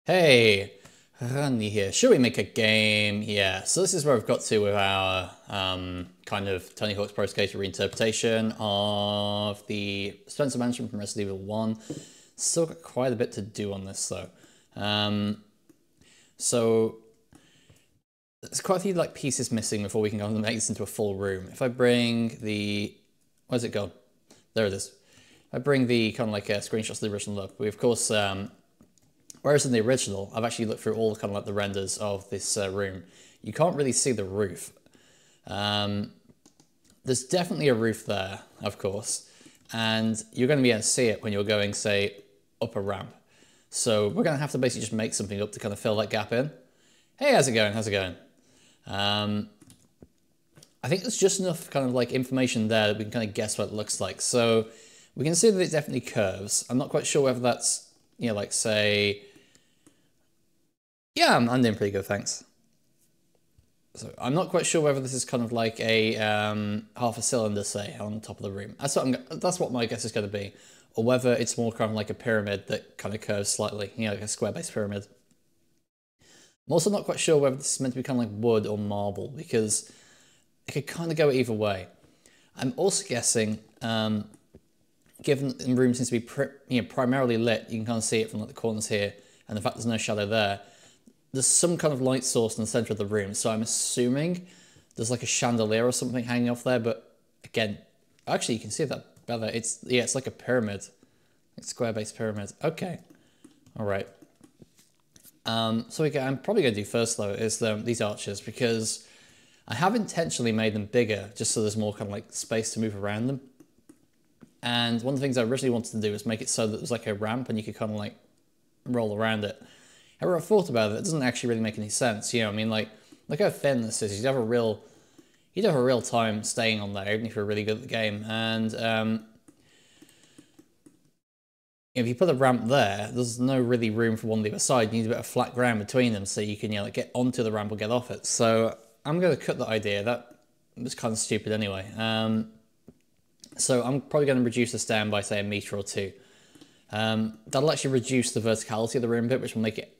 Hey, Randy here. Should we make a game? Yeah, so this is where we've got to with our kind of Tony Hawk's Pro Skater reinterpretation of the Spencer Mansion from Resident Evil 1. Still got quite a bit to do on this though. So there's quite a few like pieces missing before we can kind of make this into a full room. If I bring the, where's it gone? There it is. If I bring the kind of like screenshots of the original up, we of course whereas in the original, I've actually looked through all kind of like the renders of this room. You can't really see the roof. There's definitely a roof there, of course, and you're going to be able to see it when you're going, say, up a ramp. So we're going to have to basically just make something up to kind of fill that gap in. Hey, how's it going? How's it going? I think there's just enough kind of like information there that we can kind of guess what it looks like. So we can see that it definitely curves. I'm not quite sure whether that's, you know, like say, yeah, I'm doing pretty good, thanks. So I'm not quite sure whether this is kind of like a half a cylinder, say, on top of the room. That's what my guess is going to be, or whether it's more kind of like a pyramid that kind of curves slightly, you know, like a square-based pyramid. I'm also not quite sure whether this is meant to be kind of like wood or marble, because it could kind of go either way. I'm also guessing, given the room seems to be primarily lit, you can kind of see it from like the corners here, and the fact there's no shadow there. There's some kind of light source in the center of the room, so I'm assuming there's like a chandelier or something hanging off there. But again, actually, you can see that better. It's like a pyramid, like square-based pyramid. Okay, all right. So I'm probably going to do first though is these arches, because I have intentionally made them bigger just so there's more kind of like space to move around them. And one of the things I originally wanted to do was make it so that there's like a ramp and you could kind of like roll around it. However, I thought about it, it doesn't actually really make any sense. You know, I mean, like, look how thin this is. You'd have a real time staying on there, even if you're really good at the game. And if you put a ramp there, there's no really room for one on the other side. You need a bit of flat ground between them so you can, you know, like get onto the ramp or get off it. So I'm going to cut that idea. That was kind of stupid anyway. So I'm probably going to reduce this down by, say, 1 meter or 2. That'll actually reduce the verticality of the room a bit, which will make it...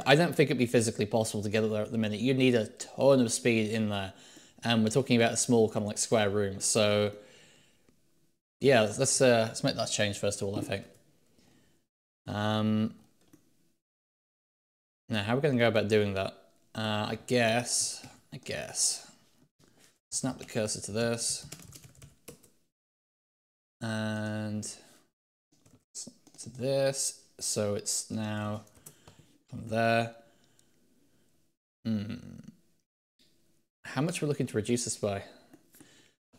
I don't think it'd be physically possible to get it there at the minute. You'd need a ton of speed in there. And we're talking about a small kind of like square room. So yeah, let's make that change first of all, I think. Now, how are we going to go about doing that? I guess, snap the cursor to this. And to this, so it's now from there. How much we're looking to reduce this by?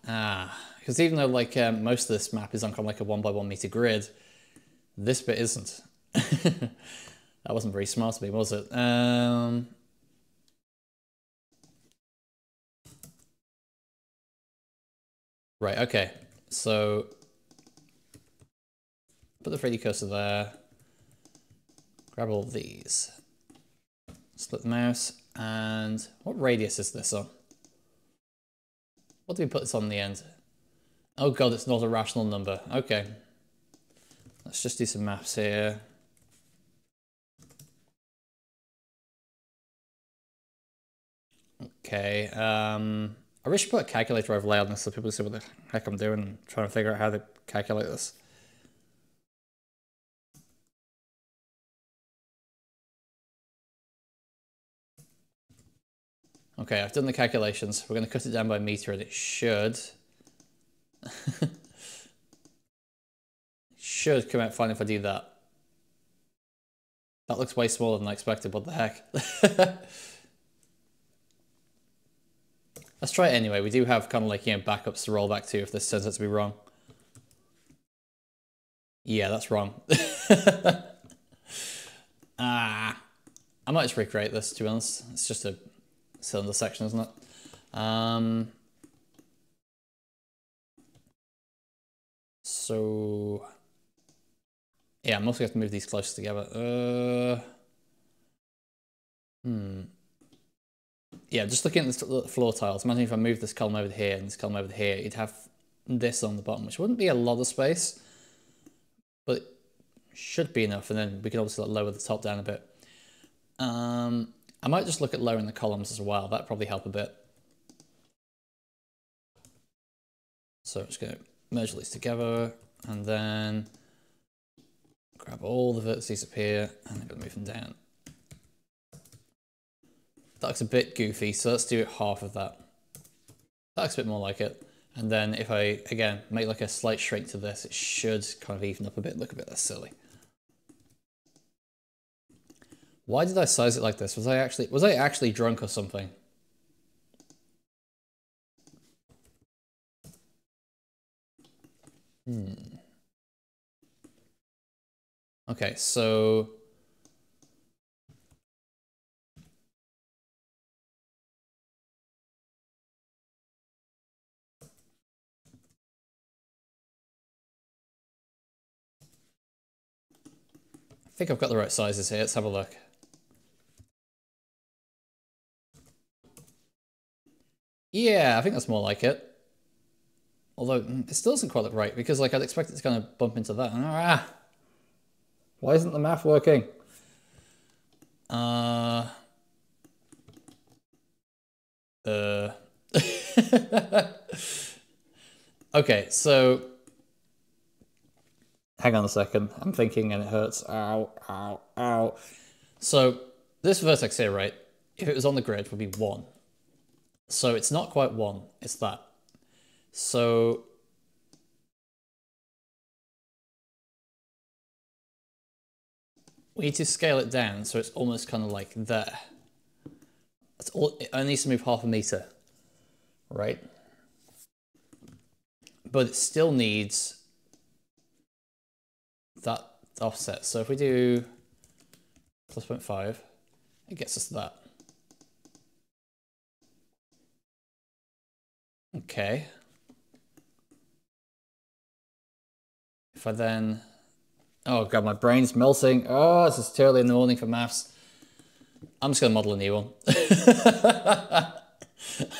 Because even though like most of this map is on kind of like a 1 by 1 meter grid, this bit isn't. That wasn't very smart of me, was it? Right, okay. So put the 3D cursor there. Grab all of these. Split the mouse. And what radius is this on? What do we put this on the end? Oh god, it's not a rational number. Okay. Let's just do some maths here. Okay. I wish I put a calculator overlay on this so people see what the heck I'm doing and trying to figure out how to calculate this. Okay, I've done the calculations. We're going to cut it down by 1 meter and it should... should come out fine if I do that. That looks way smaller than I expected, what the heck. Let's try it anyway. We do have kind of like, you know, backups to roll back to if this turns out to be wrong. Yeah, that's wrong. I might just recreate this, to be honest. It's just a cylinder section, isn't it? So yeah, I'm also going to move these closer together. Yeah, just looking at the floor tiles. Imagine if I move this column over here and this column over here, you'd have this on the bottom, which wouldn't be a lot of space, but should be enough. And then we can obviously lower the top down a bit. I might just look at lowering the columns as well. That'd probably help a bit. So I'm just going to merge these together and then grab all the vertices up here and I'm going to move them down. That looks a bit goofy, so let's do half of that. That looks a bit more like it. And then if I, again, make like a slight shrink to this, it should kind of even up a bit, look a bit less silly. Why did I size it like this? Was I actually drunk or something? Okay, so I think I've got the right sizes here. Let's have a look. Yeah, I think that's more like it. Although it still doesn't quite look right because like I'd expect it to kind of bump into that. Ah, why isn't the math working? Okay, so hang on a second. I'm thinking and it hurts. Ow, ow, ow. So this vertex here, right? If it was on the grid, would be 1. So it's not quite 1. It's that. So we need to scale it down so it's almost kind of like there. That's all. It only needs to move half a meter, right? But it still needs that offset. So if we do plus 0.5, it gets us that. Okay. If I then, oh god, my brain's melting. Oh, this is too early in the morning for maths. I'm just gonna model a new one.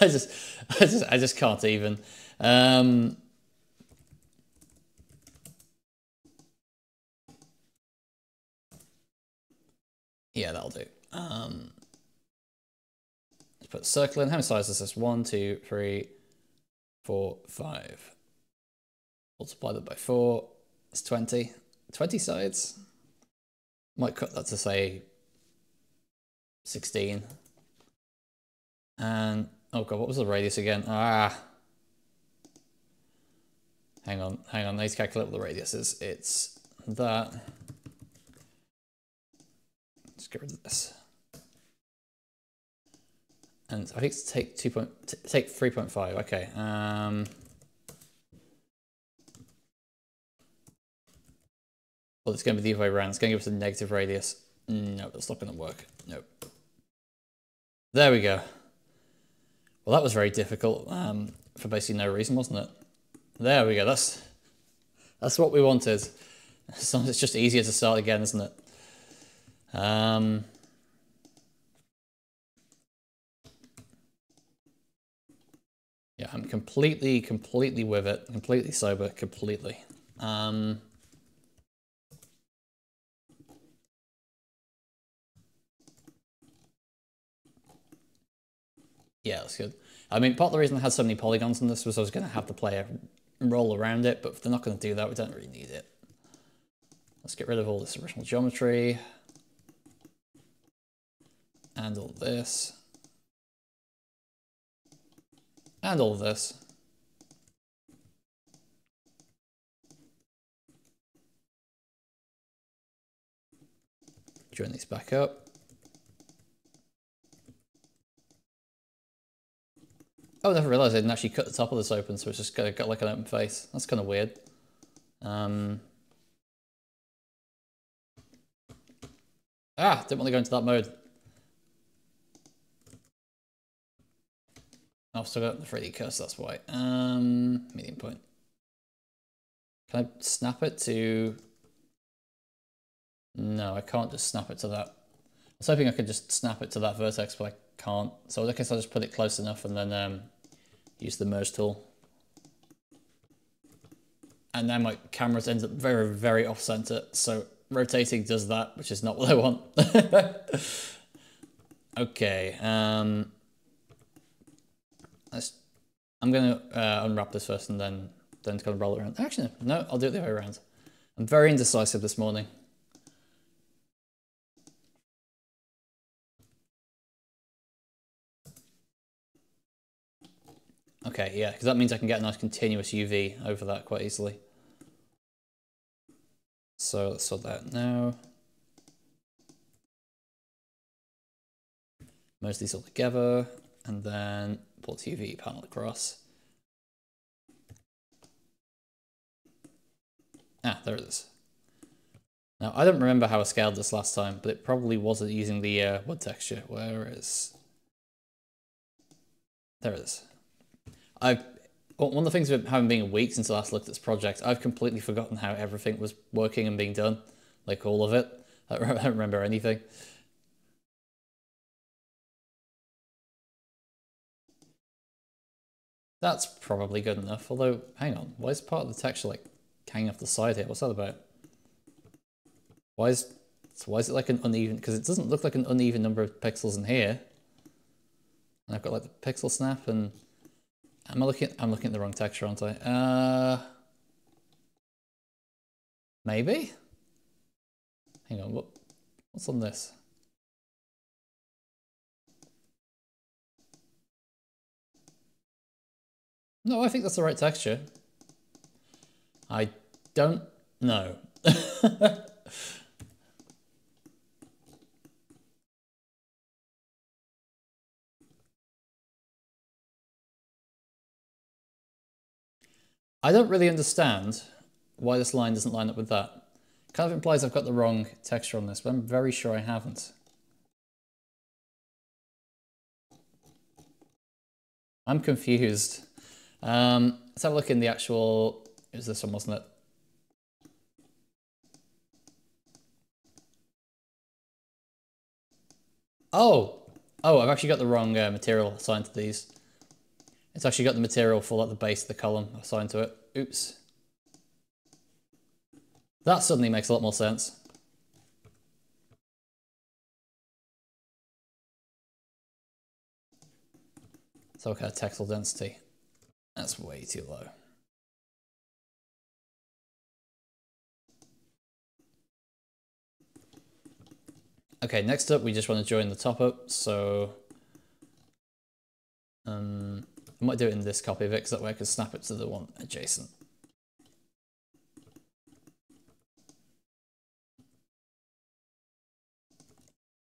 I just can't even. Yeah, that'll do. Let's put a circle in. How many sides is this? 1, 2, 3, 4, 5. Multiply that by 4. That's 20. 20 sides. Might cut that to say 16. And oh god, what was the radius again? Ah. Hang on. I need to calculate what the radius is. It's that. Let's get rid of this. And I think it's take 3.5. Okay. Well, it's going to be the other way around. It's going to give us a negative radius. No, that's not going to work. Nope. There we go. Well, that was very difficult for basically no reason, wasn't it? There we go. That's what we wanted. Sometimes it's just easier to start again, isn't it? Yeah, I'm completely with it. Completely sober, completely. Yeah, that's good. I mean, part of the reason I had so many polygons in this was I was going to have the player roll around it, but if they're not going to do that, we don't really need it. Let's get rid of all this original geometry. And all this. And all of this. Join these back up. Oh, I never realised I didn't actually cut the top of this open, so it's just got like an open face. That's kind of weird. Didn't want to go into that mode. I've still got the 3D curse, that's why. Medium point. Can I snap it to... No, I can't just snap it to that. I was hoping I could just snap it to that vertex, but I can't. So I guess I'll just put it close enough and then use the merge tool. And now my cameras end up very, very off-center, so rotating does that, which is not what I want. Okay, I'm gonna unwrap this first and then kind of roll it around. Actually, no, I'll do it the other way around. I'm very indecisive this morning. Okay, yeah, because that means I can get a nice continuous UV over that quite easily. So let's sort that out now. Merge these all together, and then pull the UV panel across. Ah, there it is. Now, I don't remember how I scaled this last time, but it probably wasn't using the wood texture. Where is... There it is. One of the things with having been a week since I last looked at this project, I've completely forgotten how everything was working and being done. Like, all of it. I don't remember anything. That's probably good enough, although, hang on, why is part of the texture, like, hanging off the side here? What's that about? Why is it like an uneven... Because it doesn't look like an uneven number of pixels in here. And I've got, like, the pixel snap and... I'm looking at the wrong texture, aren't I? Maybe? Hang on, what's on this? No, I think that's the right texture. I don't know. I don't really understand why this line doesn't line up with that. Kind of implies I've got the wrong texture on this, but I'm very sure I haven't. I'm confused. Let's have a look in the actual... It was this one, wasn't it? Oh! Oh, I've actually got the wrong material assigned to these. It's actually got the material for like the base of the column assigned to it. Oops. That suddenly makes a lot more sense. So okay, textile density. That's way too low. Okay, next up we just want to join the top up, so I might do it in this copy of it because that way I can snap it to the one adjacent.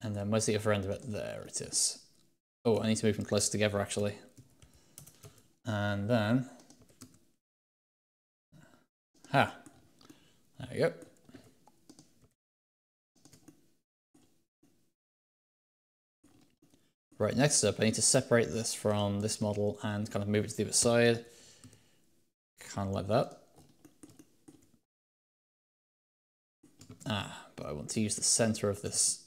And then where's the other end of it? There it is. Oh, I need to move them closer together actually. And then, there we go. Right, next up I need to separate this from this model and kind of move it to the other side. Kind of like that. But I want to use the center of this.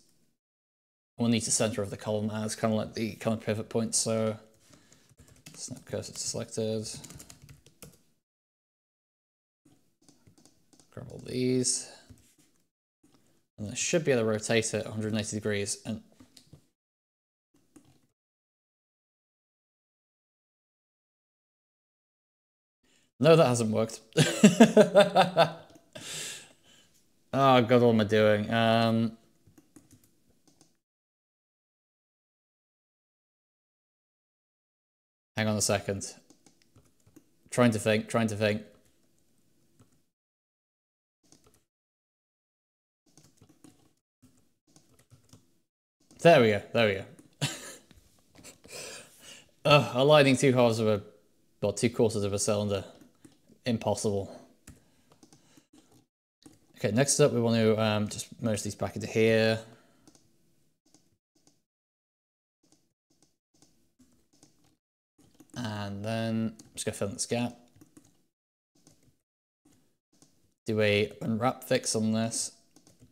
I want to use the center of the column as kind of like the kind of pivot point, so snap cursor selected. Grab all these. And I should be able to rotate it 180 degrees. And no, that hasn't worked. Oh god, what am I doing? Hang on a second. Trying to think. There we go. Aligning two halves of a, well, two quarters of a cylinder. Impossible. Okay, next up we want to just merge these back into here. And then I'm just going to fill in this gap. Do a unwrap fix on this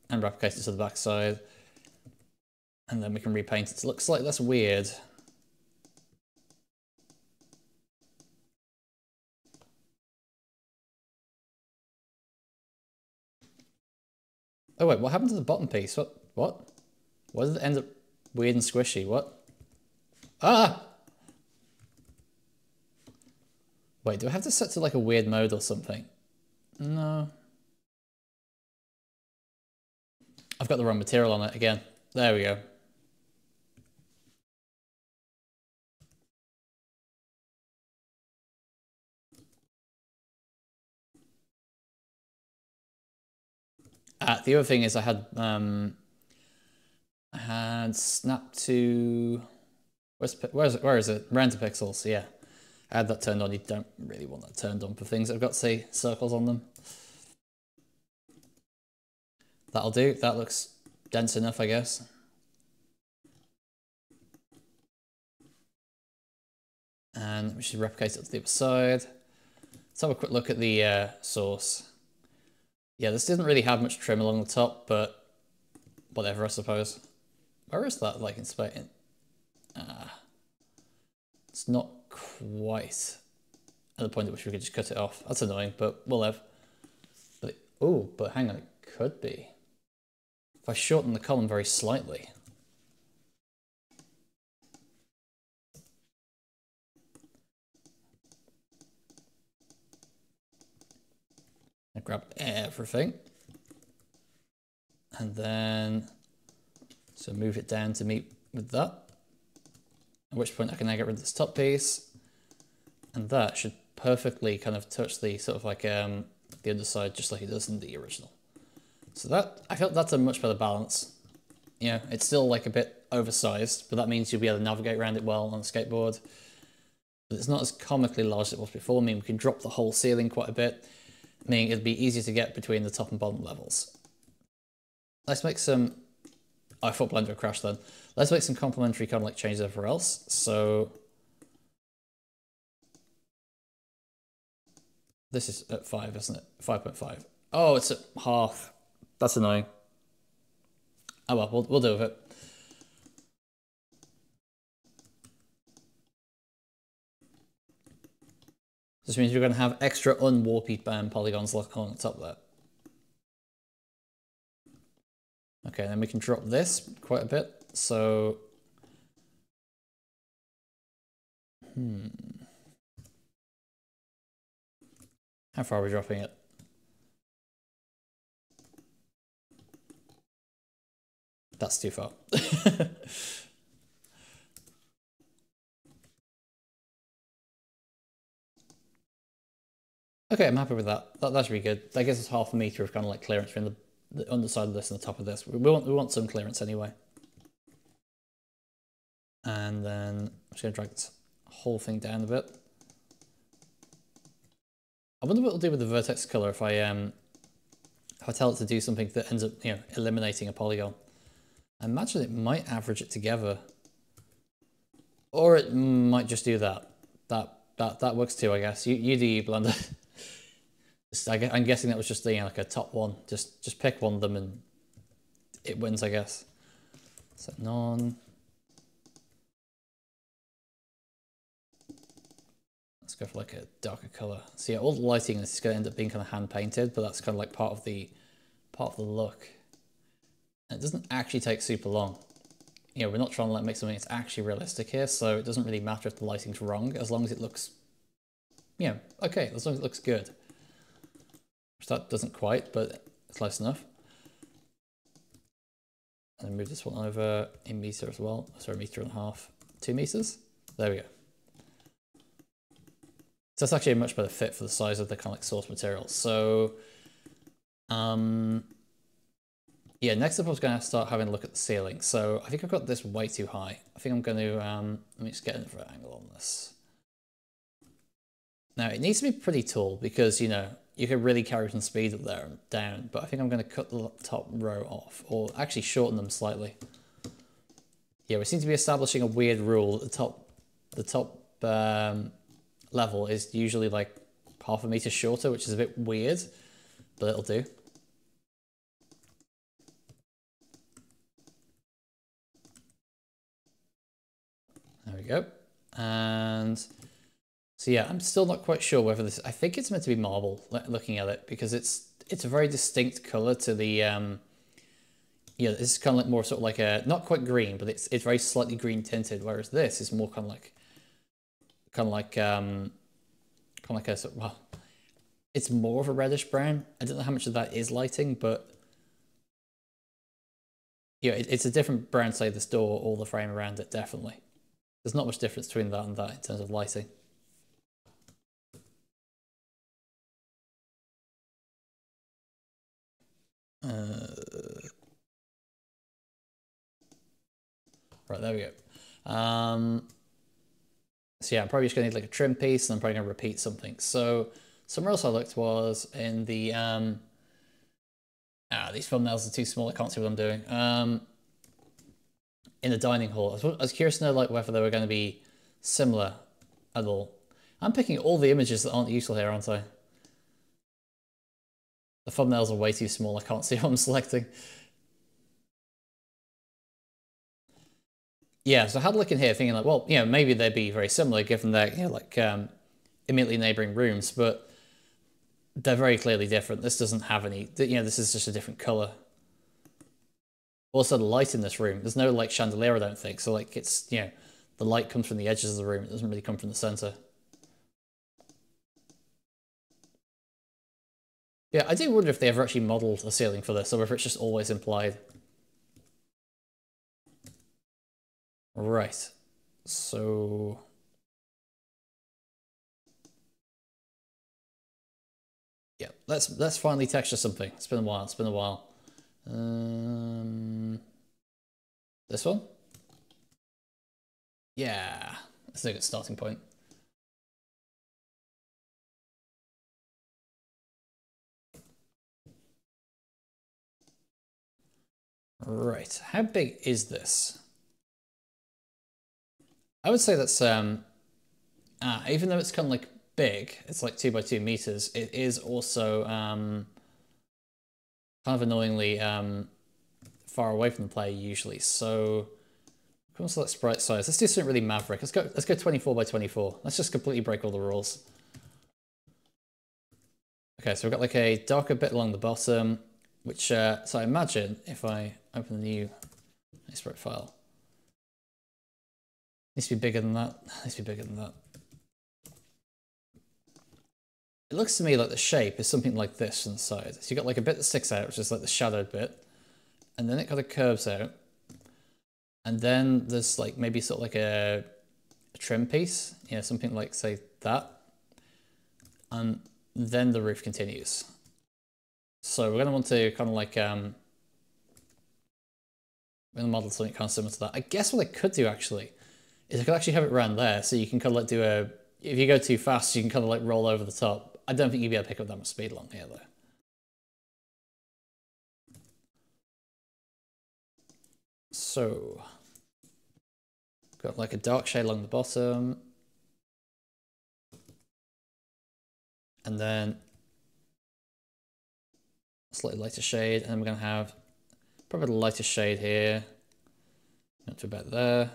and replicate it to the back side. And then we can repaint it to look slightly less weird. Oh wait, what happened to the bottom piece? What? Why did it end up... Weird and squishy. What? Ah! Wait, do I have to set to like a weird mode or something? No. I've got the wrong material on it again. There we go. The other thing is I had snap to where is it? Render pixels, yeah. I had that turned on. You don't really want that turned on for things that have got, say, circles on them. That'll do. That looks dense enough, I guess. And we should replicate it to the other side. Let's have a quick look at the source. Yeah, this doesn't really have much trim along the top, but whatever, I suppose. Where is that, like, in space? It's not quite at the point at which we could just cut it off. That's annoying, but we'll have. But but hang on, it could be. If I shorten the column very slightly. I grab everything. And then, so move it down to meet with that. At which point I can now get rid of this top piece. And that should perfectly kind of touch the sort of like the underside just like it does in the original. So that, I felt that's a much better balance. You know, it's still like a bit oversized, but that means you'll be able to navigate around it well on a skateboard. But it's not as comically large as it was before. I mean, we can drop the whole ceiling quite a bit, meaning it'd be easier to get between the top and bottom levels. Let's make some, I thought Blender crashed then. Let's make some complementary kind of like changes everywhere else. So this is at 5, isn't it? 5.5. Oh, it's at half. That's annoying. Oh well, we'll deal with it. This means you're going to have extra unwarpy polygons on the top there. Okay, then we can drop this quite a bit. So, how far are we dropping it? That's too far. Okay, I'm happy with that. That should be good. That gives us half a meter of kind of like clearance between the underside of this and the top of this. We want some clearance anyway. And then I'm just going to drag this whole thing down a bit. I wonder what it'll do with the vertex color if I tell it to do something that ends up, you know, eliminating a polygon. I imagine it might average it together, or it might just do that. That works too, I guess. You do you, Blender. I'm guessing that was just the, you know, like a top one. Just pick one of them and it wins, I guess. So NaN. Let's go for like a darker color. So yeah, all the lighting in this is going to end up being kind of hand painted, but that's kind of like part of the look. And it doesn't actually take super long. You know, we're not trying to like make something that's actually realistic here, so it doesn't really matter if the lighting's wrong, as long as it looks, you know, okay, as long as it looks good. Which that doesn't quite, but it's close enough. And then move this one over a meter as well. Sorry, 1.5 meters. 2 meters. There we go. So that's actually a much better fit for the size of the kind of like source material. So, yeah, next up I was going to start having a look at the ceiling. So I think I've got this way too high. I think I'm going to, let me just get another angle on this. Now it needs to be pretty tall because, you know, you could really carry some speed up there and down, but I think I'm going to cut the top row off, or actually shorten them slightly. Yeah, we seem to be establishing a weird rule. The top level is usually like 0.5 meter shorter, which is a bit weird, but it'll do. There we go. And so yeah, I'm still not quite sure whether this, I think it's meant to be marble looking at it, because it's a very distinct color to the, you Yeah, this is kind of like more sort of like a, not quite green, but it's very slightly green tinted, whereas this is more kind of like, a sort of, well, it's more of a reddish brown. I don't know how much of that is lighting, but yeah, it's a different brown, say, this door or the frame around it, definitely. There's not much difference between that and that in terms of lighting. Right, there we go. So yeah, I'm probably just gonna need like a trim piece, and I'm probably gonna repeat something. So somewhere else I looked was in the these thumbnails are too small. I can't see what I'm doing. In the dining hall, I was curious to know like whether they were going to be similar at all. I'm picking all the images that aren't useful here, aren't I? The thumbnails are way too small. I can't see what I'm selecting. Yeah, so I had a look in here thinking like, well, you know, maybe they'd be very similar given they're, you know, like immediately neighboring rooms, but they're very clearly different. This doesn't have any, you know, this is just a different color. Also, the light in this room, there's no like chandelier, I don't think. So like it's, you know, the light comes from the edges of the room. It doesn't really come from the center. Yeah, I do wonder if they ever actually modeled a ceiling for this or if it's just always implied. Right. So yeah, let's finally texture something. It's been a while. It's been a while. This one? Yeah, that's a good starting point. Right, how big is this? I would say that's even though it's kind of like big, it's like 2 by 2 meters. It is also kind of annoyingly far away from the player usually. So come on, select sprite size. Let's do something really maverick. Let's go 24 by 24. Let's just completely break all the rules. Okay, so we've got like a darker bit along the bottom, which so I imagine if I open a new sprite file, needs to be bigger than that. Needs to be bigger than that. It looks to me like the shape is something like this on the side. So you've got like a bit that sticks out, which is like the shadowed bit, and then it kind of curves out. And then there's like maybe sort of like a trim piece, you know, something like say that. And then the roof continues. So we're gonna want to kind of like we're gonna model something kind of similar to that. I guess what I could do actually is I could actually have it around there, so you can kind of like do a, if you go too fast, you can kind of like roll over the top. I don't think you'd be able to pick up that much speed along here though. So, got like a dark shade along the bottom. And then a slightly lighter shade. And then we're going to have probably the lighter shade here. Not too bad there.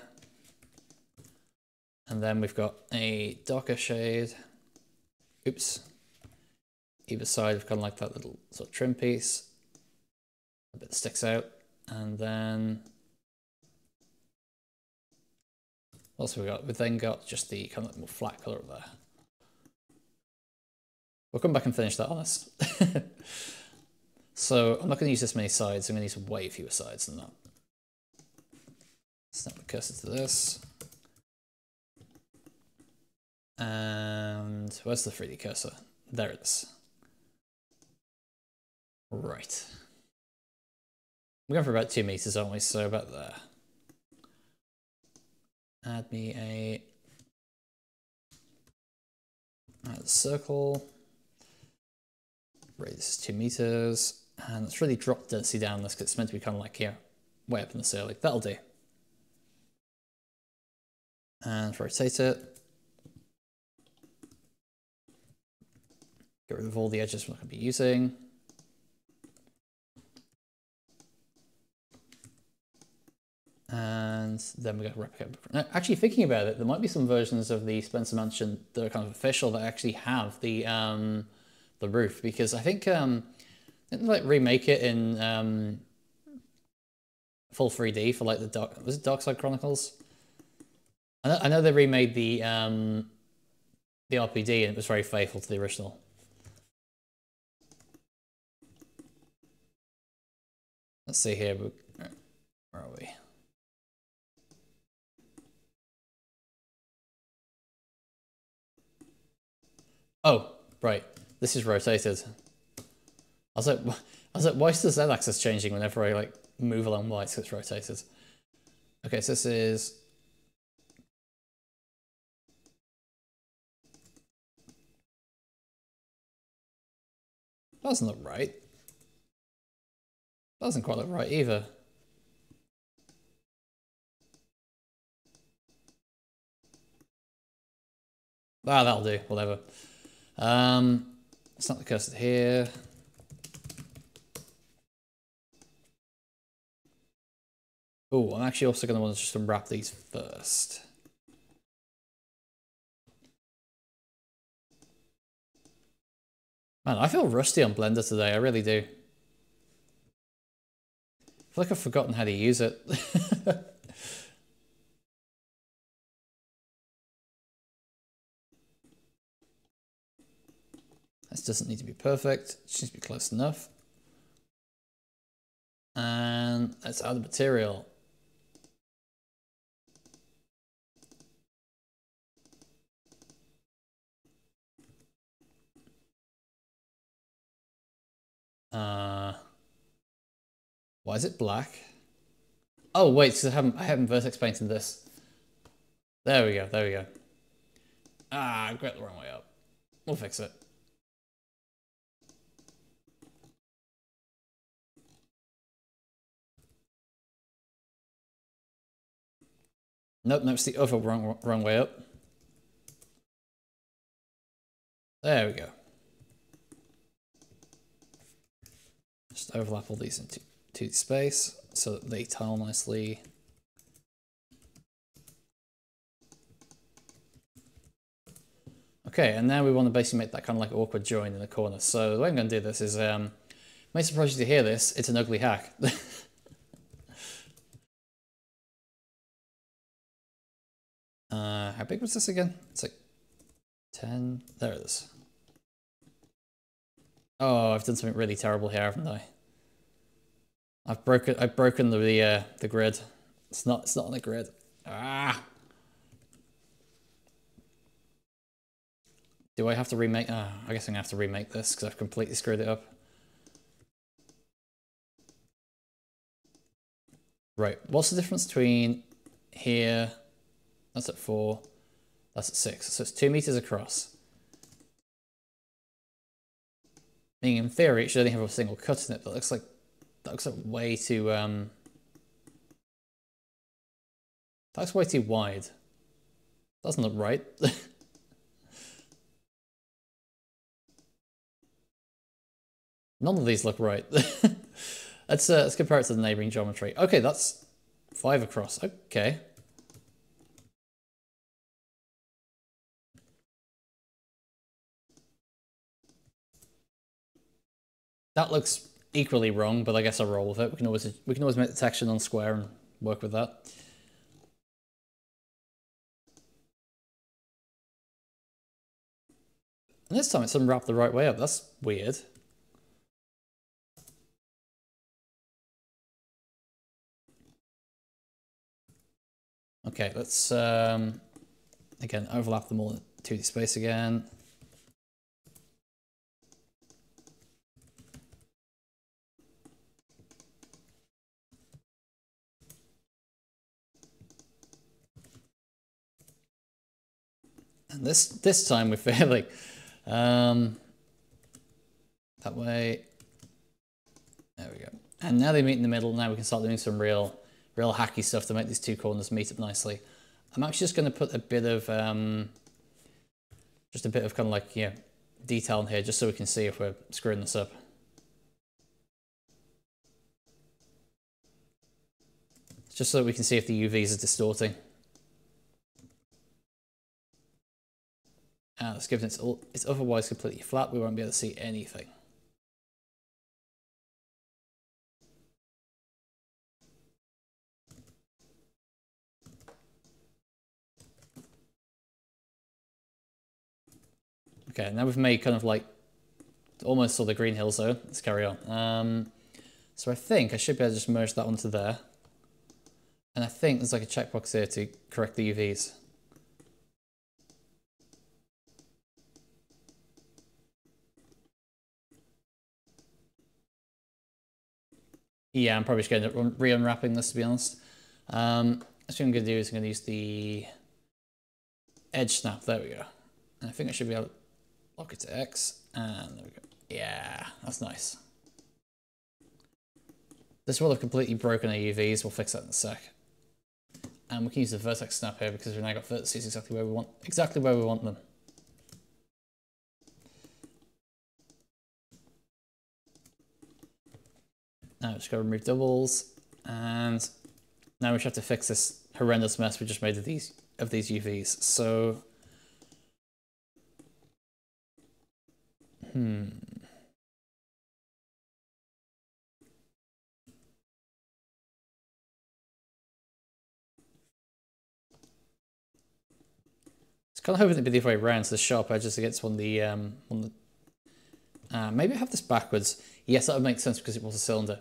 And then we've got a darker shade. Oops. Either side, we've kind of like that little sort of trim piece. A bit that sticks out. And then what else have we got? We've then got just the kind of more flat color up there. We'll come back and finish that on this. So I'm not going to use this many sides. I'm going to use way fewer sides than that. Snap the cursor to this. And where's the 3D cursor? There it is. Right. We're going for about 2 meters, aren't we? So about there. Add me add a circle. Radius is 2 meters. And let's really drop the density down this because it's meant to be kind of like here, way up in the ceiling. That'll do. And rotate it. Get rid of all the edges we're not going to be using. And then we're going to replicate. Now, actually, thinking about it, there might be some versions of the Spencer Mansion that are kind of official that actually have the roof, because I think didn't like remake it in full 3D for like was it Dark Side Chronicles? I know they remade the RPD and it was very faithful to the original. Let's see here. Where are we? Oh, right. This is rotated. I was like, why is the Z-axis changing whenever I like move along Y? So it's rotated. Okay, so this is. That doesn't look right. That doesn't quite look right either. Ah, that'll do. Whatever. It's not the cursor here. Oh, I'm actually also going to want to just unwrap these first. Man, I feel rusty on Blender today. I really do. I feel like I've forgotten how to use it. This doesn't need to be perfect. It just needs to be close enough. And let's add the material. Why is it black? Oh wait, because I haven't vertex painted this. There we go, there we go. Ah, I got the wrong way up. We'll fix it. Nope, it's the other wrong way up. There we go. Just overlap all these into 2D space so that they tile nicely. Okay, and now we want to basically make that kind of like awkward join in the corner. So the way I'm going to do this is, may surprise you to hear this, it's an ugly hack. How big was this again? It's like 10, there it is. Oh, I've done something really terrible here, haven't I? I've broken the grid. It's not on the grid. Ah. Do I have to remake? I guess I'm gonna have to remake this because I've completely screwed it up. Right, what's the difference between here? That's at 4. That's at 6. So it's 2 meters across. Meaning in theory it should only have a single cut in it, but that looks like way too that looks way too wide. Doesn't look right. None of these look right. Let's compare it to the neighboring geometry. Okay, that's 5 across. Okay. That looks equally wrong, but I guess I'll roll with it. We can always make the texture non-square and work with that. And this time it's unwrapped the right way up. That's weird. Okay, let's again overlap them all in 2D space again. And this time we're failing. That way. There we go. And now they meet in the middle. Now we can start doing some real hacky stuff to make these two corners meet up nicely. I'm actually just going to put a bit of kind of like, yeah, detail in here just so we can see if we're screwing this up. Just so we can see if the UVs are distorting. Let's give it it's otherwise completely flat. We won't be able to see anything. Okay, now we've made kind of like almost all the green hill zone. Let's carry on. So I think I should be able to just merge that onto there. And I think there's like a checkbox here to correct the UVs. Yeah, I'm probably just going to re-unwrapping this, to be honest. What I'm going to do is I'm going to use the edge snap. There we go. And I think I should be able to lock it to X. And there we go. Yeah, that's nice. This will have completely broken our UVs. We'll fix that in a sec. And we can use the vertex snap here because we've now got vertices exactly where we want them. Now we've just got to remove doubles, and now we should have to fix this horrendous mess we just made of these UVs. So, kind of hoping it'd be the other way around, so the sharp edges against maybe I have this backwards. Yes, that would make sense because it was a cylinder.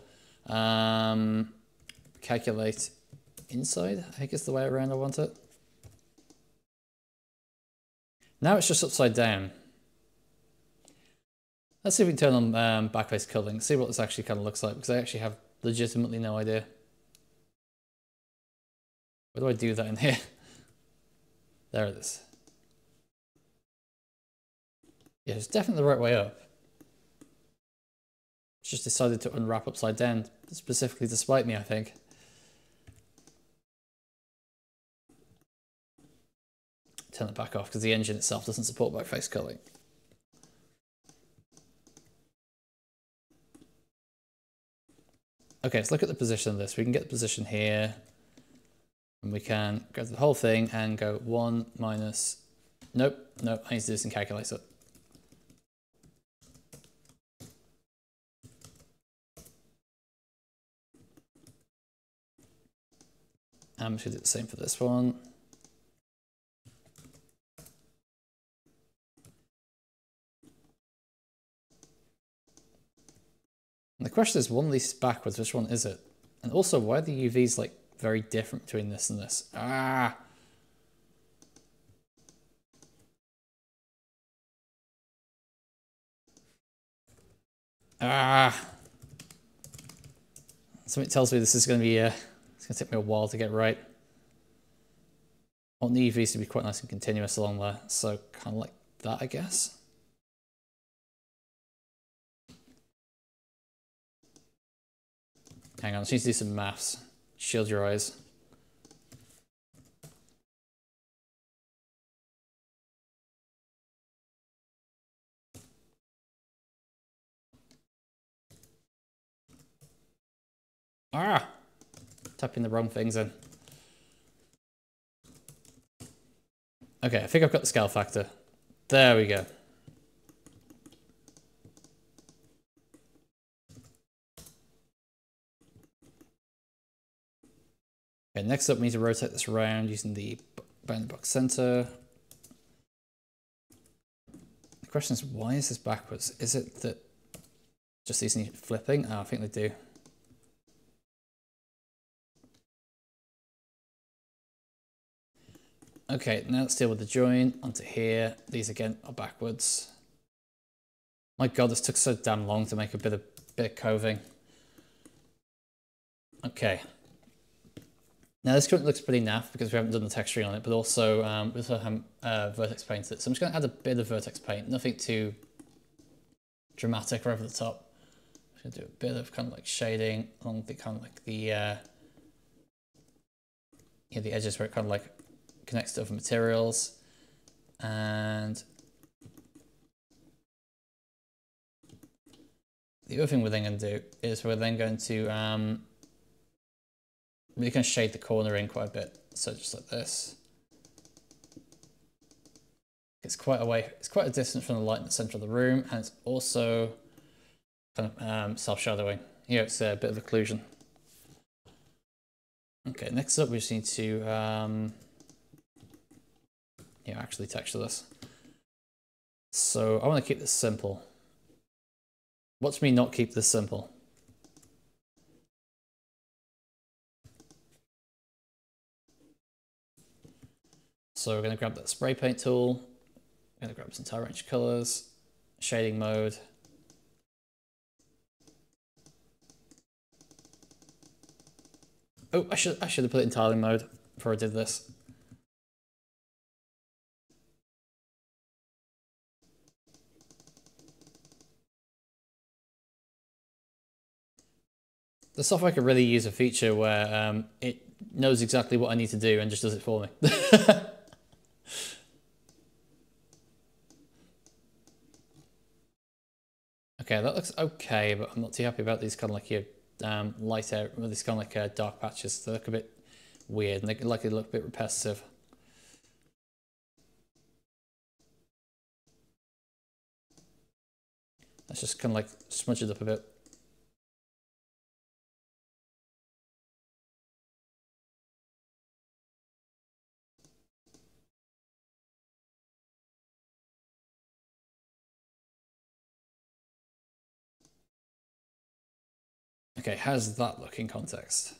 Calculate inside, I think is the way around I want it. Now it's just upside down. Let's see if we can turn on backface culling, see what this actually kind of looks like, because I actually have legitimately no idea. Where do I do that in here? There it is. Yeah, it's definitely the right way up. It's just decided to unwrap upside down, specifically to spite me, I think. Turn it back off because the engine itself doesn't support backface culling. Okay, let's look at the position of this. We can get the position here, and we can go to the whole thing and go 1 minus... Nope, I need to do this in calculator. I'm just going to do the same for this one. And the question is, one of these is backwards, which one is it? And also, why are the UVs like very different between this and this? Ah! Ah! Something tells me this is going to be, it's going to take me a while to get right. I want the UVs to be quite nice and continuous along there, so kind of like that, I guess. Hang on, I just need to do some maths. Shield your eyes. Ah! Typing the wrong things in. Okay, I think I've got the scale factor. There we go. Okay, next up we need to rotate this around using the bounding box center. The question is, why is this backwards? Is it that just these need flipping? Oh, I think they do. Okay, now let's deal with the join onto here. These again are backwards. My God, this took so damn long to make a bit of coving. Okay. Now this currently looks pretty naff because we haven't done the texturing on it, but also we also have vertex painted. So I'm just going to add a bit of vertex paint, nothing too dramatic or over the top. I'm going to do a bit of kind of like shading along the kind of like the the edges where it kind of like connects to other materials. And the other thing we're then going to do is we're then going to really kind of shade the corner in quite a bit. So just like this. It's quite a distance from the light in the center of the room, and it's also kind of self-shadowing. Here it's a bit of occlusion. Okay, next up we just need to actually texture this. So I want to keep this simple. Watch me not keep this simple. So we're going to grab that spray paint tool. I'm going to grab this entire range of colors, shading mode. Oh, I should have put it in tiling mode before I did this. The software could really use a feature where it knows exactly what I need to do and just does it for me. Okay, that looks okay, but I'm not too happy about these kind of like your light area, these kind of like dark patches. They look a bit weird and they likely look a bit repetitive. Let's just kind of like smudge it up a bit. Okay, how's that look in context?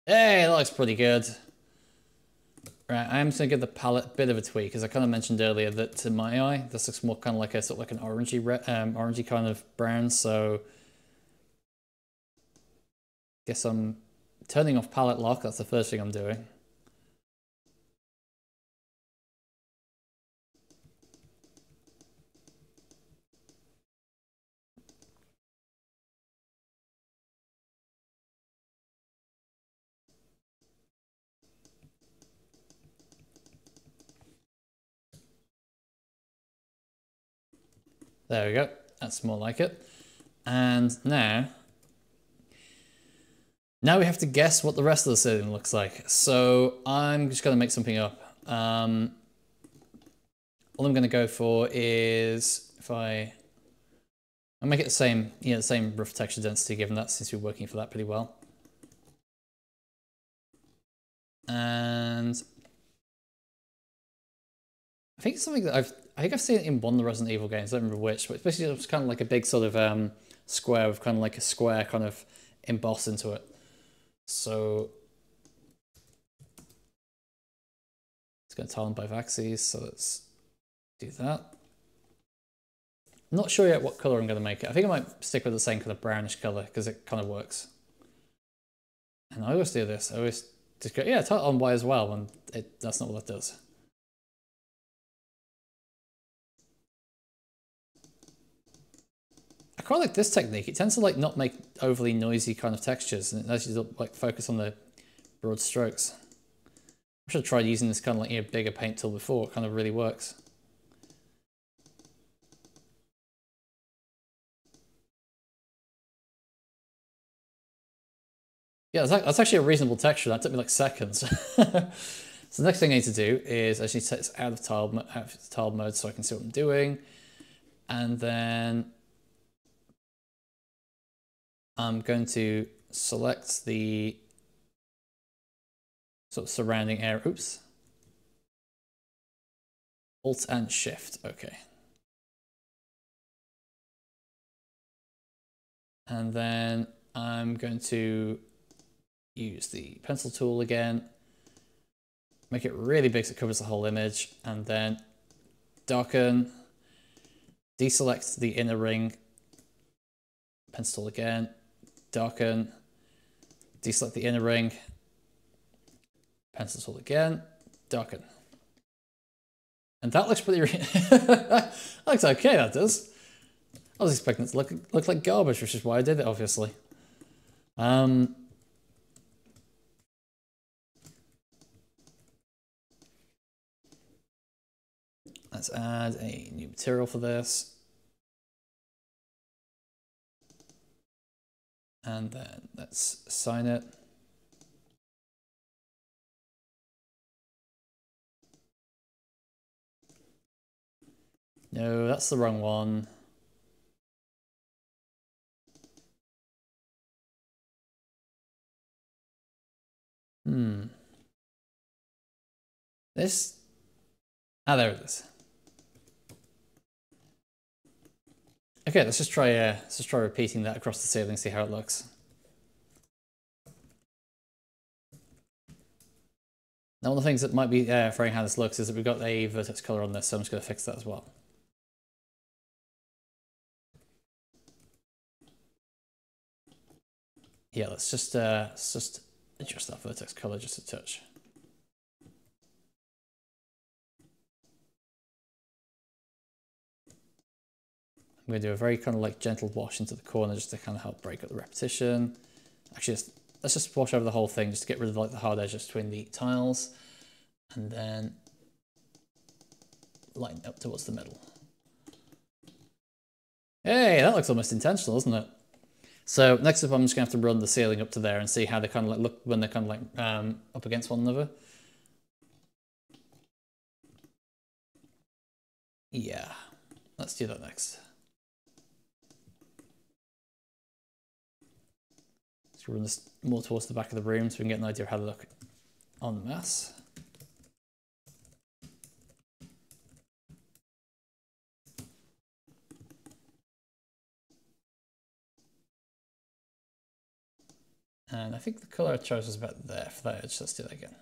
Hey, that looks pretty good. Right, I am just gonna give the palette a bit of a tweak, as I kind of mentioned earlier that to my eye, this looks more kind of like a sort of like an orangey kind of brown. So, guess I'm turning off palette lock. That's the first thing I'm doing. There we go. That's more like it. And now we have to guess what the rest of the ceiling looks like. So I'm just going to make something up. All I'm going to go for is I'll make it the same, the same rough texture density, given that seems to be working for that pretty well. And I think it's something that I think I've seen it in one of the Resident Evil games. I don't remember which, but it's basically just kind of like a big sort of square with kind of like a square kind of embossed into it. So it's going to tile on both axes. So let's do that. I'm not sure yet what color I'm going to make it. I think I might stick with the same kind of brownish color because it kind of works. And I always do this. I always just go, yeah, tile on Y as well, and that's not what that does. I quite like this technique. It tends to like not make overly noisy kind of textures, and it actually like focus on the broad strokes. I should have tried using this kind of like bigger paint tool before. It kind of really works. Yeah, that's actually a reasonable texture. That took me like seconds. So the next thing I need to do is I just need to set this out of tile mode so I can see what I'm doing. And then I'm going to select the sort of surrounding area. Oops. Alt and Shift. Okay. And then I'm going to use the pencil tool again. Make it really big so it covers the whole image. And then darken. Deselect the inner ring. Pencil tool again. Darken. Deselect the inner ring. Pencil tool again. Darken. And that looks pretty... that looks okay, that does. I was expecting it to look like garbage, which is why I did it, obviously. Let's add a new material for this. And then let's assign it. No, that's the wrong one. This... Ah, there it is. Okay, let's just try repeating that across the ceiling, see how it looks. Now, one of the things that might be throwing how this looks is that we've got a vertex color on this, so I'm just going to fix that as well. Yeah, let's just adjust that vertex color just a touch. I'm going to do a very kind of like gentle wash into the corner just to kind of help break up the repetition. Actually, let's just wash over the whole thing just to get rid of like the hard edges between the tiles, and then lighten up towards the middle. Hey, that looks almost intentional, doesn't it? So next up, I'm just going to have to run the ceiling up to there and see how they kind of like look when they're kind of like up against one another. Yeah, let's do that next. Let's run this more towards the back of the room so we can get an idea of how they look en masse. And I think the color I chose was about there for that edge. Let's do that again.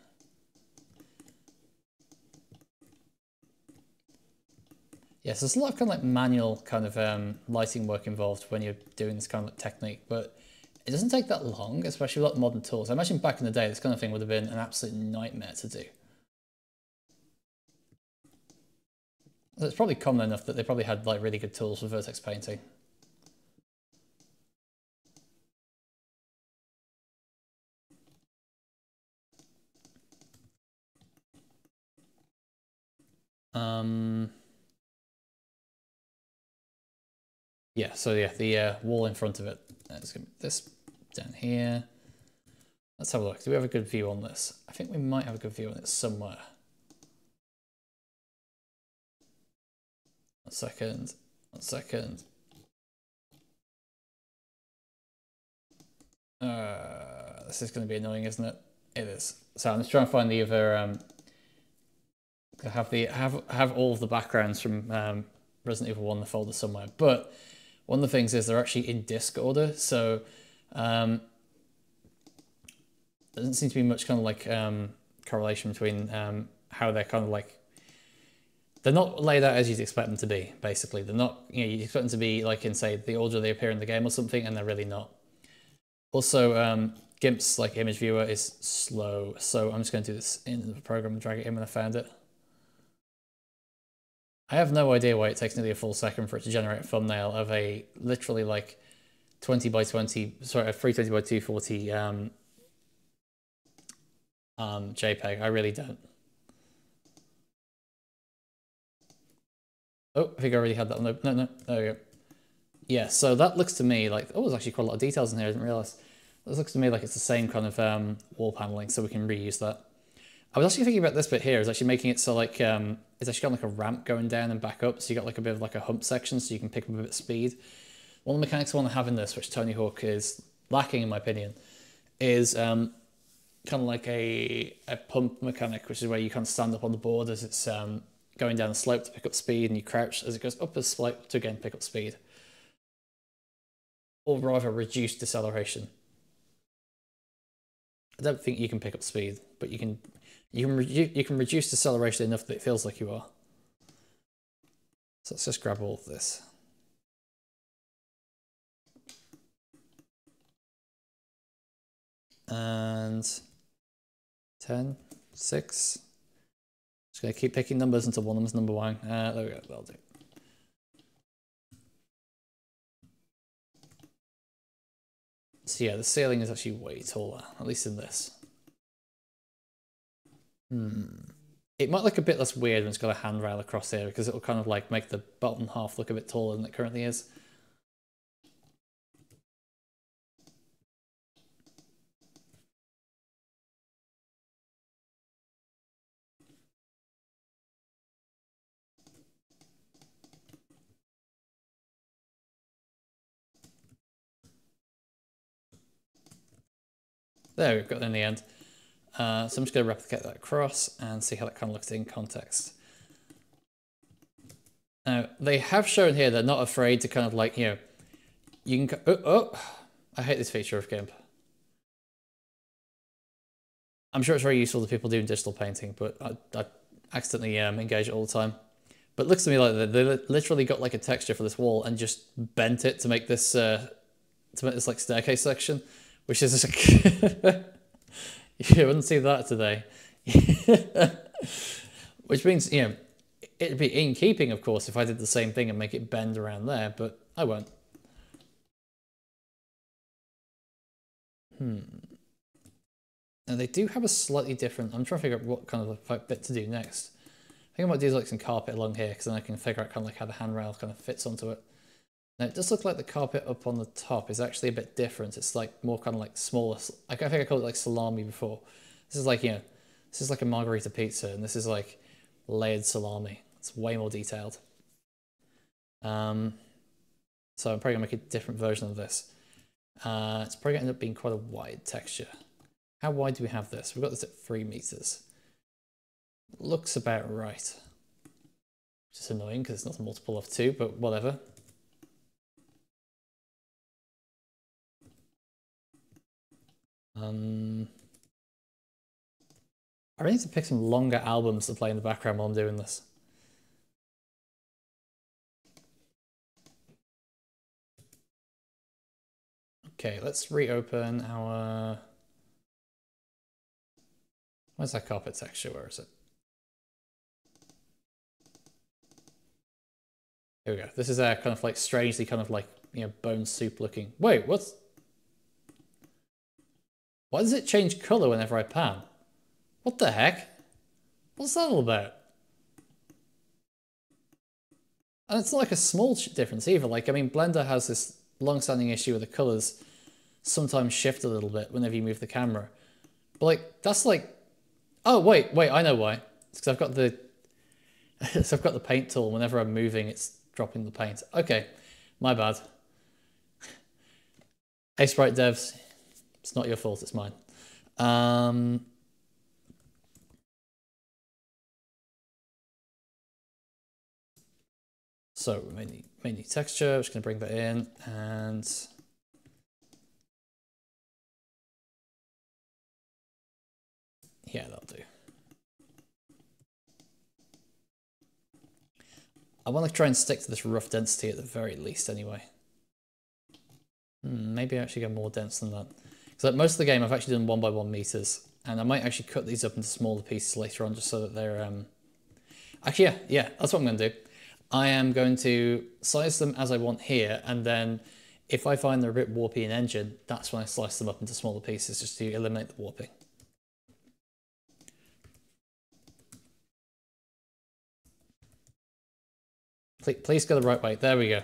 Yes, there's a lot of kind of like manual kind of lighting work involved when you're doing this kind of like technique, but it doesn't take that long, especially with a lot of modern tools. I imagine back in the day, this kind of thing would have been an absolute nightmare to do. It's probably common enough that they probably had like really good tools for vertex painting. Yeah, so yeah, the wall in front of it. It's gonna be this down here. Let's have a look. Do we have a good view on this? I think we might have a good view on it somewhere. 1 second. 1 second. This is going to be annoying, isn't it? It is. So I'm just trying to find the other. Have all of the backgrounds from Resident Evil 1 in the folder somewhere. But one of the things is they're actually in disc order, so there doesn't seem to be much kind of like correlation between how they're kind of like. They're not laid out as you'd expect them to be. Basically, they're not. You know, you expect them to be like in say the order they appear in the game or something, and they're really not. Also, GIMP's like image viewer is slow, so I'm just going to do this in the program and drag it in when I found it. I have no idea why it takes nearly a full second for it to generate a thumbnail of a literally like 20 by 20, sorry, a 320 by 240 JPEG. I really don't. Oh, I think I already had that on the, no, there we go. Yeah, so that looks to me like, oh, there's actually quite a lot of details in here, I didn't realize. This looks to me like it's the same kind of wall paneling, so we can reuse that. I was actually thinking about this bit here, is actually making it so like, it's actually got like a ramp going down and back up, so you got like a bit of like a hump section, so you can pick up a bit of speed. One of the mechanics I want to have in this, which Tony Hawk is lacking in my opinion, is kind of like a pump mechanic, which is where you kind of stand up on the board as it's going down the slope to pick up speed, and you crouch as it goes up the slope to again pick up speed. Or rather reduce deceleration. I don't think you can pick up speed, but you can reduce deceleration enough that it feels like you are. So let's just grab all of this. And 10, 6. Just gonna keep picking numbers until one of them is number 1. There we go, that'll do. So yeah, the ceiling is actually way taller, at least in this. It might look a bit less weird when it's got a handrail across here, because it'll kind of like make the bottom half look a bit taller than it currently is. There, we've got it in the end. So I'm just going to replicate that across and see how that kind of looks in context. Now, they have shown here they're not afraid to kind of like, you know, you can... I hate this feature of GIMP. I'm sure it's very useful to people doing digital painting, but I accidentally engage it all the time. But it looks to me like they literally got like a texture for this wall and just bent it to make this like staircase section, which is you wouldn't see that today. Which means, you know, it'd be in keeping, of course, if I did the same thing and make it bend around there, but I won't. Now they do have a slightly different... I'm trying to figure out what kind of bit to do next. I think I might do like some carpet along here, because then I can figure out kind of like how the handrail kind of fits onto it. Now it does look like the carpet up on the top is actually a bit different. It's like more kind of like smaller. I think I called it like salami before. This is like, you know, this is like a margarita pizza, and this is like layered salami. It's way more detailed. So I'm probably gonna make a different version of this. It's probably gonna end up being quite a wide texture. How wide do we have this? We've got this at 3 meters. Looks about right. Which is annoying because it's not a multiple of 2, but whatever. I really need to pick some longer albums to play in the background while I'm doing this. Okay, let's reopen our... Where's that carpet texture? Where is it? Here we go. This is kind of like strangely kind of like, you know, bone soup looking. Wait, what's... Why does it change color whenever I pan? What the heck? What's that all about? And it's not like a small difference either. Like, I mean, Blender has this long-standing issue where the colors sometimes shift a little bit whenever you move the camera. But like, that's like... Oh, wait, I know why. It's because I've got the... so I've got the paint tool. Whenever I'm moving, it's dropping the paint. Okay, my bad. Hey, Sprite devs. It's not your fault, it's mine. So mainly texture, I'm just going to bring that in, and yeah, that'll do. I want to try and stick to this rough density at the very least anyway. Maybe I actually go more dense than that. Because like most of the game I've actually done 1 by 1 meters, and I might actually cut these up into smaller pieces later on just so that they're... Actually, yeah, that's what I'm going to do. I am going to size them as I want here, and then if I find they're a bit warpy in engine, that's when I slice them up into smaller pieces just to eliminate the warping. Please go the right way. There we go.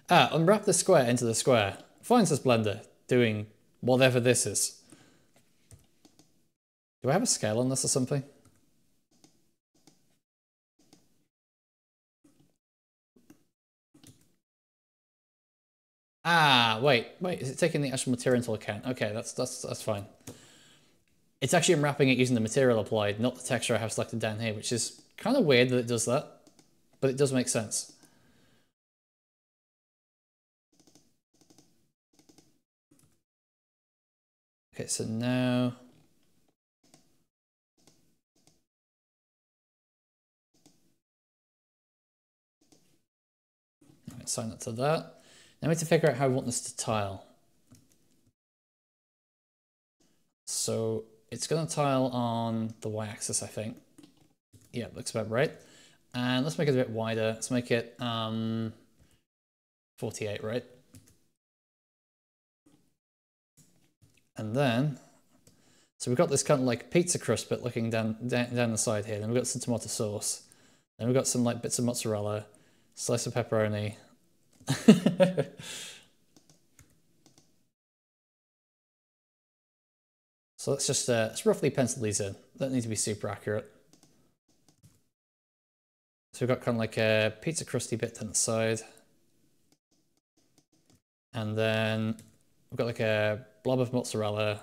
Unwrap the square into the square. Finds this Blender doing whatever this is. Do I have a scale on this or something? Wait, is it taking the actual material into account? Okay, that's fine. It's actually unwrapping it using the material applied, not the texture I have selected down here, which is kind of weird that it does that, but it does make sense. Okay, so now... Assign that to that. Now we need to figure out how we want this to tile. So it's going to tile on the y-axis, I think. Yeah, looks about right. And let's make it a bit wider. Let's make it 48, right? And then, so we've got this kind of like pizza crust bit looking down the side here. Then we've got some tomato sauce. Then we've got some like bits of mozzarella, slice of pepperoni. So let's just let's roughly pencil these in. Don't need to be super accurate. So we've got kind of like a pizza crusty bit down the side. And then we've got like a blob of mozzarella.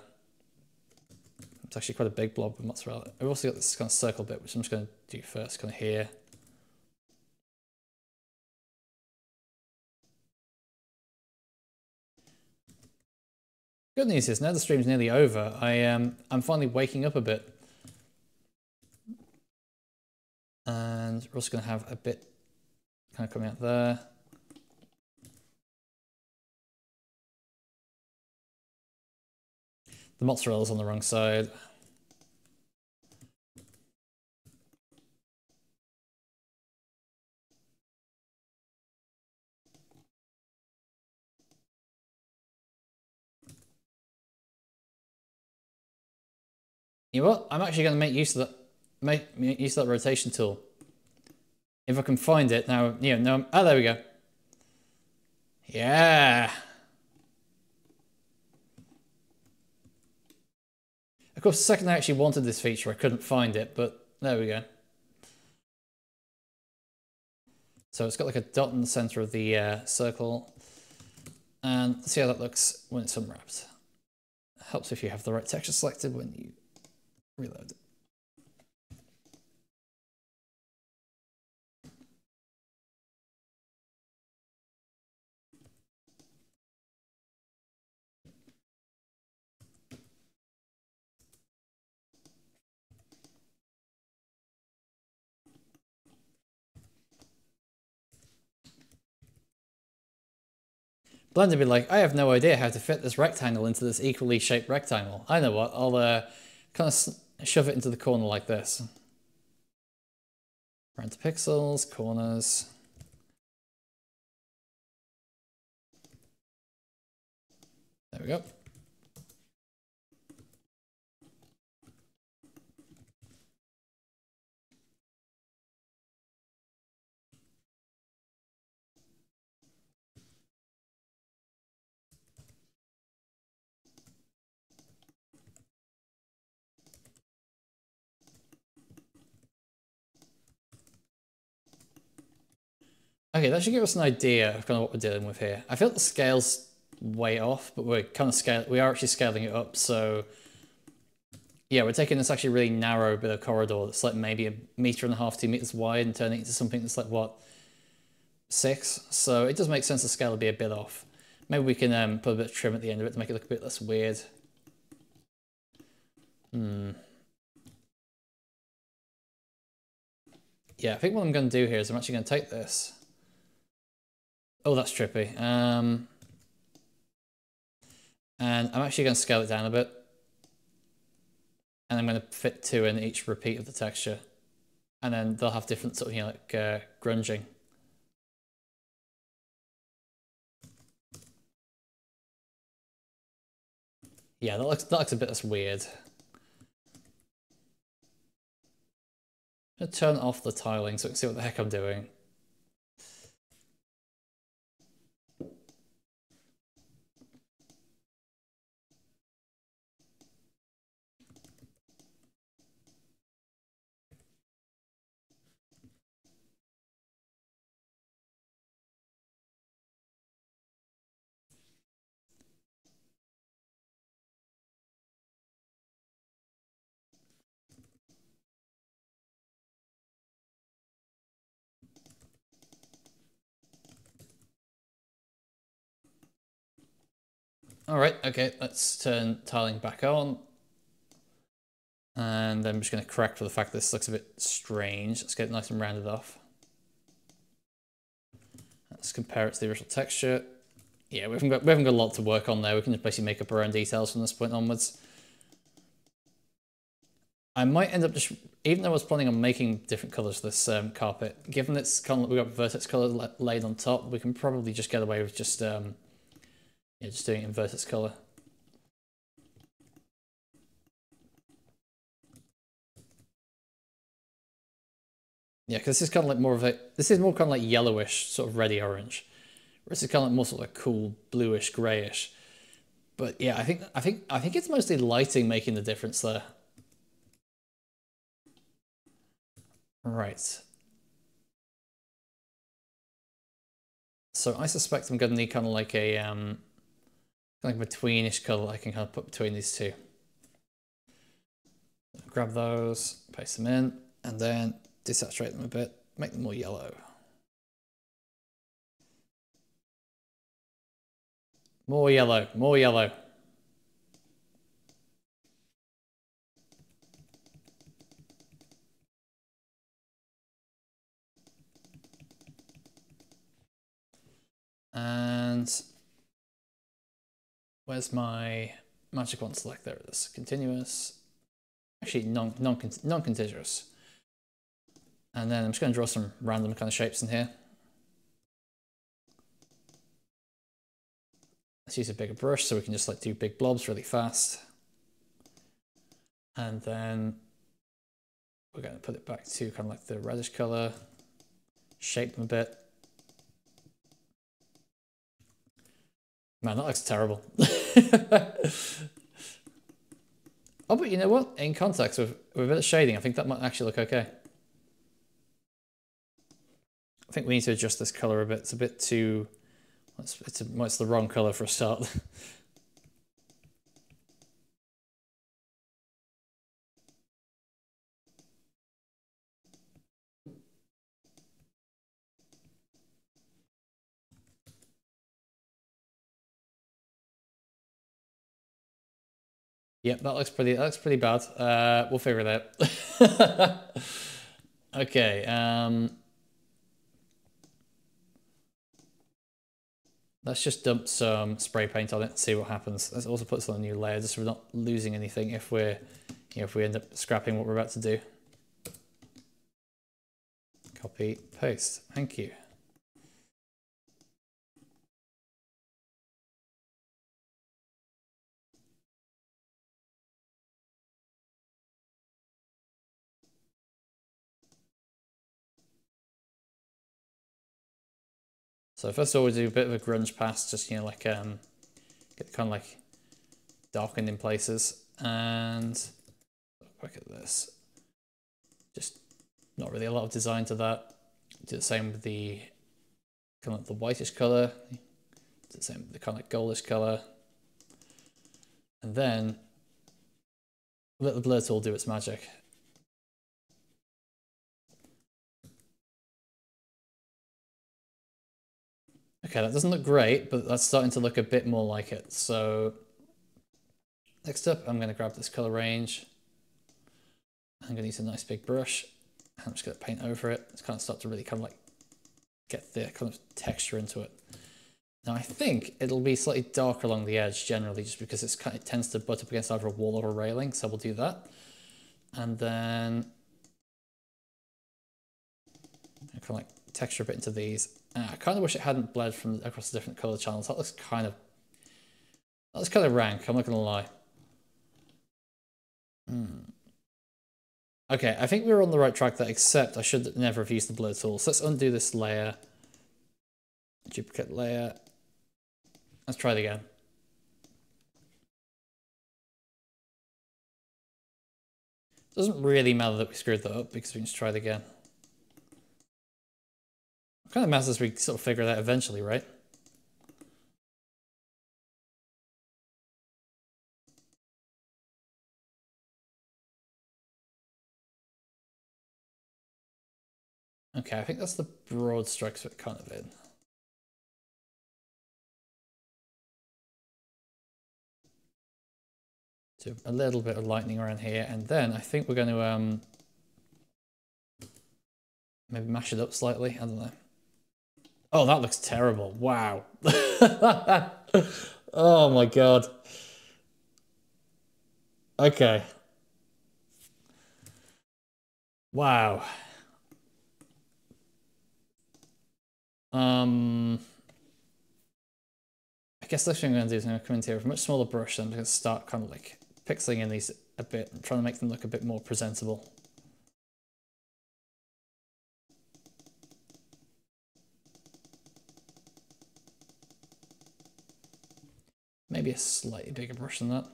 It's actually quite a big blob of mozzarella. I've also got this kind of circle bit, which I'm just going to do first, kind of here. Good news is now the stream's nearly over. I'm finally waking up a bit, and we're also going to have a bit kind of coming out there. The mozzarella's on the wrong side. You know what? I'm actually going to make use of that. Make use of that rotation tool. If I can find it now, you know, no. Oh, there we go. Yeah. Of course, the second I actually wanted this feature, I couldn't find it, but there we go. So it's got like a dot in the center of the circle, and let's see how that looks when it's unwrapped. Helps if you have the right texture selected when you reload it. Blender would be like, I have no idea how to fit this rectangle into this equally shaped rectangle. I know what, I'll kind of shove it into the corner like this. Round to pixels, corners. There we go. Okay, that should give us an idea of kind of what we're dealing with here. I feel the scale's way off, but we are actually scaling it up. So yeah, we're taking this actually really narrow bit of corridor that's like maybe 1.5 meters, 2 meters wide, and turning it into something that's like what, 6. So it does make sense the scale would be a bit off. Maybe we can put a bit of trim at the end of it to make it look a bit less weird. Yeah, I think what I'm going to do here is I'm actually going to take this. Oh, that's trippy. And I'm actually going to scale it down a bit. And I'm going to fit 2 in each repeat of the texture. And then they'll have different sort of, you know, like grunging. Yeah, that looks a bit less weird. I'm going to turn off the tiling so we can see what the heck I'm doing. All right, okay, let's turn tiling back on. And then I'm just going to correct for the fact that this looks a bit strange. Let's get it nice and rounded off. Let's compare it to the original texture. Yeah, we haven't got a lot to work on there. We can just basically make up our own details from this point onwards. I might end up just, even though I was planning on making different colors for this carpet, given it's kind of, we've got vertex color laid on top, we can probably just get away with just yeah, just doing it in vertex color. Yeah, because this is kind of like more of a, this is more kind of like yellowish, sort of reddy orange. Whereas this is kind of like more sort of like cool bluish grayish. But yeah, I think it's mostly lighting making the difference there. Right. So I suspect I'm gonna need kind of like a kind of betweenish color I can kind of put between these two. Grab those, paste them in, and then desaturate them a bit, make them more yellow. More yellow, more yellow. And where's my magic wand select? There it is. Continuous. Actually, non-contiguous. And then I'm just going to draw some random kind of shapes in here. Let's use a bigger brush so we can just like do big blobs really fast. And then we're going to put it back to kind of like the reddish color, shape them a bit. Man, that looks terrible. Oh, but you know what? In context with a bit of shading, I think that might actually look okay. I think we need to adjust this color a bit. It's a bit too... It's the wrong color for a start. Yep, that looks pretty bad. We'll figure it out. Okay, let's just dump some spray paint on it and see what happens. Let's also put this on a new layer just so we're not losing anything if we're, if we end up scrapping what we're about to do. Copy, paste. Thank you. So first of all, we'll do a bit of a grunge pass, just, like, get kind of like darkened in places. And look at this. Just not really a lot of design to that. Do the same with the kind of like the whitish color. Do the same with the kind of like goldish color. And then let the blur tool do its magic. Okay, that doesn't look great, but that's starting to look a bit more like it. So next up, I'm going to grab this color range. I'm going to use a nice big brush. I'm just going to paint over it. It's kind of start to really kind of like get the kind of texture into it. Now I think it'll be slightly darker along the edge generally, just because it tends to butt up against either a wall or a railing. So we'll do that. And then I kind of like texture a bit into these. I kind of wish it hadn't bled from across the different color channels. That looks kind of rank. I'm not gonna lie. Okay, I think we were on the right track there, except I should never have used the blur tool. So let's undo this layer. Duplicate layer. Let's try it again. Doesn't really matter that we screwed that up because we can just try it again. It kind of matters as we sort of figure it out eventually, right? Okay, I think that's the broad strokes we're kind of in. Do a little bit of lightning around here, and then I think we're going to maybe mash it up slightly. I don't know. Oh, that looks terrible. Wow. Oh my god. Okay. Wow. I guess the thing I'm going to do is I'm going to come into here with a much smaller brush, and I'm going to start kind of like pixeling in these a bit and trying to make them look a bit more presentable. Maybe a slightly bigger brush than that.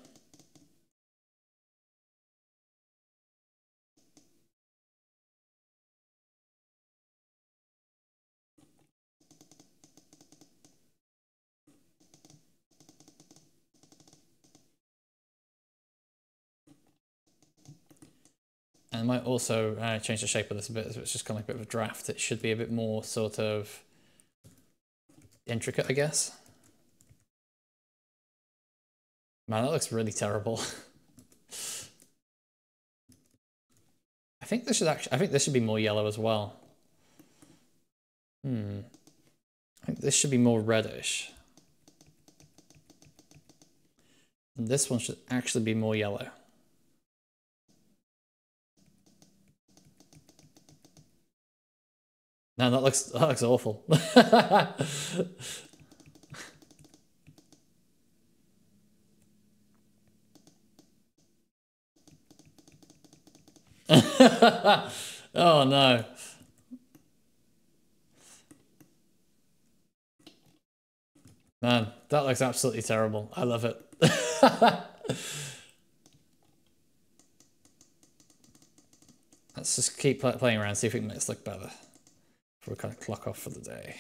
And I might also change the shape of this a bit, so it's just kind of like a bit of a draft. It should be a bit more sort of intricate, I guess. Man, that looks really terrible. I think this should be more yellow as well. I think this should be more reddish. And this one should actually be more yellow. No, that looks awful. Oh no. Man, that looks absolutely terrible. I love it. Let's just keep playing around, see if we can make this look better before we kind of clock off for the day.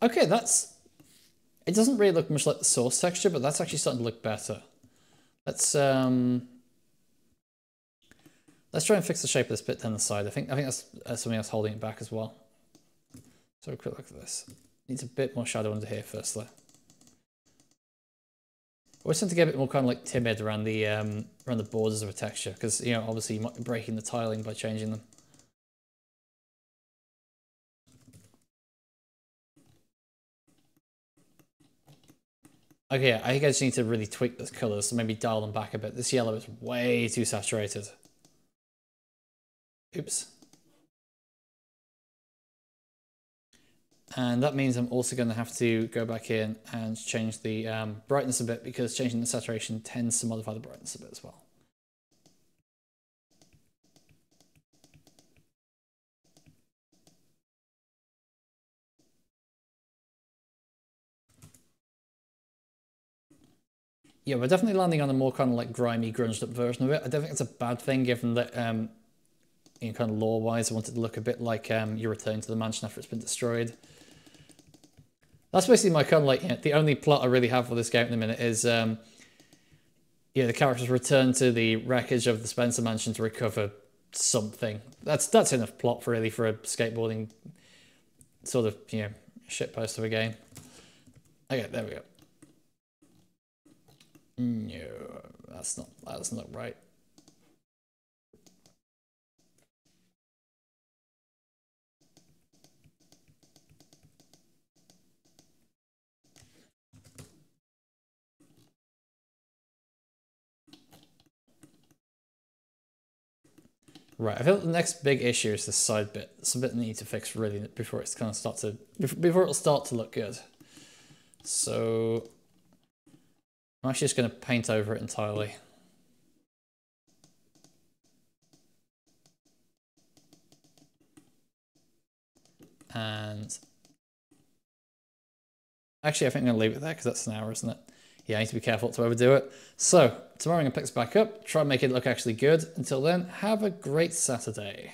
Okay, it doesn't really look much like the source texture, but that's actually starting to look better. Let's try and fix the shape of this bit down the side. I think that's something else holding it back as well. So a quick look at this. Needs a bit more shadow under here first though. I always tend to get a bit more kind of like timid around the borders of a texture, because you know obviously you might be breaking the tiling by changing them. Okay, I think I just need to really tweak the colors, so maybe dial them back a bit. This yellow is way too saturated. Oops. And that means I'm also going to have to go back in and change the brightness a bit, because changing the saturation tends to modify the brightness a bit as well. Yeah, we're definitely landing on a more kind of like grimy, grunged up version of it. I don't think it's a bad thing, given that, you know, kind of lore-wise, I want it to look a bit like you return to the mansion after it's been destroyed. That's basically my kind of like, you know, the only plot I really have for this game at the minute is, yeah, the characters return to the wreckage of the Spencer mansion to recover something. That's enough plot really for a skateboarding sort of, you know, shitpost of a game. Okay, there we go. No, that doesn't look right. Right, I feel the next big issue is this side bit. It's a bit I need to fix really before it's kind of before it'll start to look good. So I'm actually just going to paint over it entirely. And actually, I think I'm going to leave it there because that's an hour, isn't it? Yeah, I need to be careful to overdo it. So tomorrow I'm going to pick this back up, try and make it look actually good. Until then, have a great Saturday.